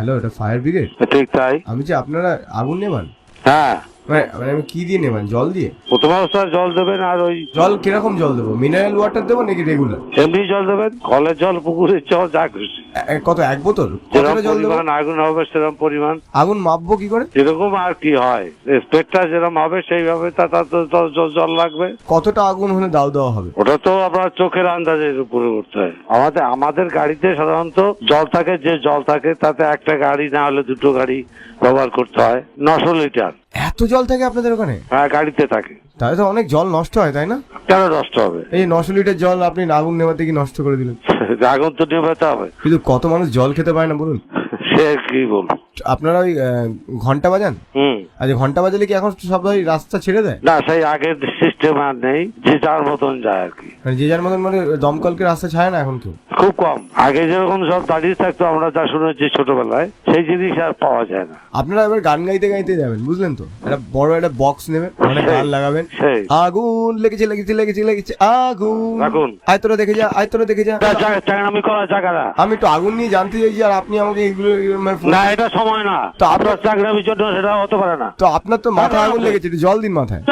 Hello, এটা fire brigade? ঠিক তাই। আমি যে আপনারা আগুন নেবান? হ্যাঁ, মানে আমি কি দিয়ে নেবান? জল দিয়ে? প্রথম অবস্থায় জল দেবেন। আর ওই জল কিরকম জল দেবো? মিনারেল ওয়াটার দেবো নাকি রেগুলার? এমনি জল দেবেন, কলের জল, পুকুরের জল, যা খুশি। কত, এক বোতল? যেরকম কতটা জল দেবো? পরিমাণ আগুন হবে সেরকম পরিমাণ। আগুন মাপবো কি করে? যেরকম আর কি হয়, স্পেডটা যেরকম হবে সেইভাবে জল লাগবে। কতটা আগুন হলে দাও দেওয়া হবে? ওটা তো আপনার চোখের আন্দাজের উপরে উঠতে হয়। আমাদের গাড়িতে সাধারণত জল থাকে, যে জল থাকে তাতে একটা গাড়ি না হলে দুটো গাড়ি ব্যবহার করতে হয়। 900 লিটার। এত জল থাকে আপনাদের ওখানে? হ্যাঁ, গাড়িতে থাকে। তাহলে তো অনেক জল নষ্ট হয়, তাই না? কেন নষ্ট হবে? এই 900 লিটার জল আপনি আগুন নেভাতে কি নষ্ট করে দিলেন? আগুন তো নেভাতে হবে। কিন্তু কত মানুষ জল খেতে পারে না বলুন? সে কি বলবো। আপনারা ওই ঘন্টা বাজান? আচ্ছা, ঘন্টা বাজালে কি এখন সবাই রাস্তা ছেড়ে দেয়? না, সেই আগের সিস্টেম আর নেই, যে যার মতন যায় আর কি। মানে যে যার মতন, মানে দমকলকে রাস্তা ছাড়ে না এখন কেউ? খুব কম। আগে যেরকম সব দাঁড়িয়ে থাকতো, আমরা যা শুনেছি ছোটবেলায়, সেই জিনিস আর পাওয়া যায় না। আপনারা এবার গান গাইতে গাইতে যাবেন, বুঝলেন তো? একটা বড় একটা বক্স নেবেন, অনেক গান লাগাবেন। আগুন লেগেছে লেগেছে লেগেছে লেগেছে আগুন, আগুন আয়তরা দেখে যা, আয়তরা দেখে যা। আমি করা জায়গাটা, আমি তো আগুন নিয়ে জানতে চাইছি, আর আপনি আমাকে এইগুলো না, এটা সময় না। তো আপনার চাকরির জন্য সেটা হতে পারে না। তো আপনার তো মাথায় আগুন লেগেছে, একটু জল দিন মাথায়।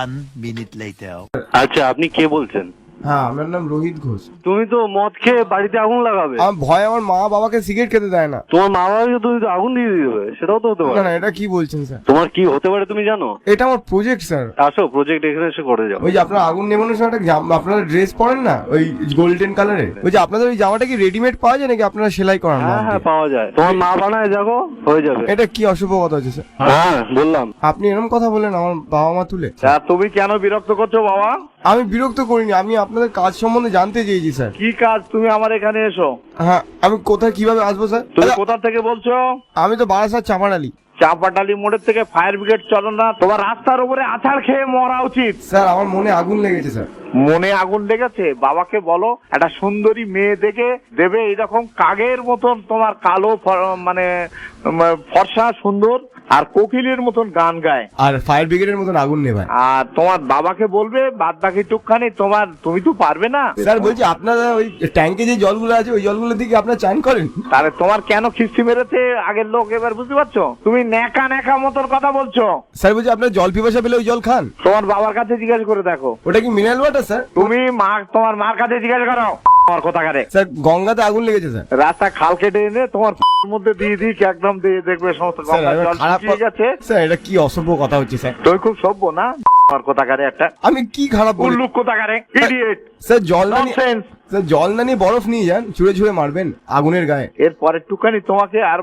1 minute later. আচ্ছা, আপনি কে বলছেন? হ্যাঁ, আমার নাম রোহিত ঘোষ। তুমি তো মদ খেয়ে বাড়িতে আগুন লাগাবে। আমার ভয়, আমার মা বাবাকে সিগারেট খেতে দেয় না। তোমার মা বাবাকে তুমি তো আগুন দিয়ে দিবে, সেটাও তো হতে না পারে। না, এটা কি বলছেন স্যার? তোমার কি হতে পারে তুমি জানো? এটা আমার প্রজেক্ট স্যার। আসো, প্রজেক্ট এখানে এসে করে যাও। ওই যে আপনার আগুন নেবানোর সময় একটা আপনারা ড্রেস পরেন না, ওই গোল্ডেন কালারের, ওই যে আপনাদের ওই জামাটা কি রেডিমেড পাওয়া যায় নাকি আপনারা সেলাই করান? হ্যাঁ হ্যাঁ, পাওয়া যায়। তোমার মা বানায়, যাবো, হয়ে যাবে। এটা কি অশুভ কথা হচ্ছে স্যার? হ্যাঁ, বললাম। আপনি এরকম কথা বলেন আমার বাবা মা তুলে? তুমি কেন বিরক্ত করছো বাবা? আমি বিরক্ত করিনি, আমি আপনাদের কাজ সম্বন্ধে জানতে চেয়েছি স্যার। কি কাজ? তুমি আমার এখানে এসো। হ্যাঁ, আমি কোথায় কিভাবে আসবো স্যার? তুমি কোথা থেকে বলছো? আমি তো বারাসাত চাপাডালি। চাপাটালি মোড়ের থেকে ফায়ার ব্রিগেড চলো না? তোমার রাস্তার উপরে আছাড় খেয়ে মরা উচিত। স্যার, আমার মনে আগুন লেগেছে স্যার। মনে আগুন লেগেছে? বাবাকে বলো একটা সুন্দরী মেয়ে দেখে দেবে, এরকম কাগের মতন তোমার কালো, মানে ফর্সা সুন্দর, আর কোকিলের মতন গান গায়, আর ফায়ার ব্রিগেডের মতন আগুন নেভায়। আর তোমার বাবাকে বলবে বাদ বাকি টুকখানি তুমি তো পারবে না। স্যার বলছি, আপনারা ওই ট্যাঙ্কে যে জলগুলো আছে ওই জলগুলো দিকে আপনারা চান করেন? তাহলে তোমার কেন খিস্তি মেরেছে আগের লোক, এবার বুঝতে পারছো? তুমি ন্যাকা ন্যাকা মতন কথা বলছো। স্যার বলছি, আপনার জল পিপাসা পেলে ওই জল খান? তোমার বাবার কাছে জিজ্ঞাসা করে দেখো। ওটা কি মিনারেল ওয়াটার স্যার? তুমি তোমার মার কাছে জিজ্ঞাসা করো। আমার কথা কারে? স্যার, গঙ্গাতে আগুন লেগেছে স্যার। রাস্তা খাল কেটে এনে তোমার মধ্যে দিয়ে একদম দিয়ে দেখবে সমস্ত গঙ্গার জল শুকিয়ে গেছে। স্যার, এটা কি অসভ্য কথা হচ্ছে স্যার? তুই খুব সভ্য না? আমার কথা কারে একটা। আমি কি খারাপ বলি? উল্লুক কথা কারে, ইডিয়েট। স্যার, জল না নিয়ে, ননসেন্স। স্যার জল না নিয়ে বরফ নিয়ে যান, ছুঁড়ে ছুঁড়ে মারবেন আগুনের গায়ে। এর পরের টুকানি তোমাকে আর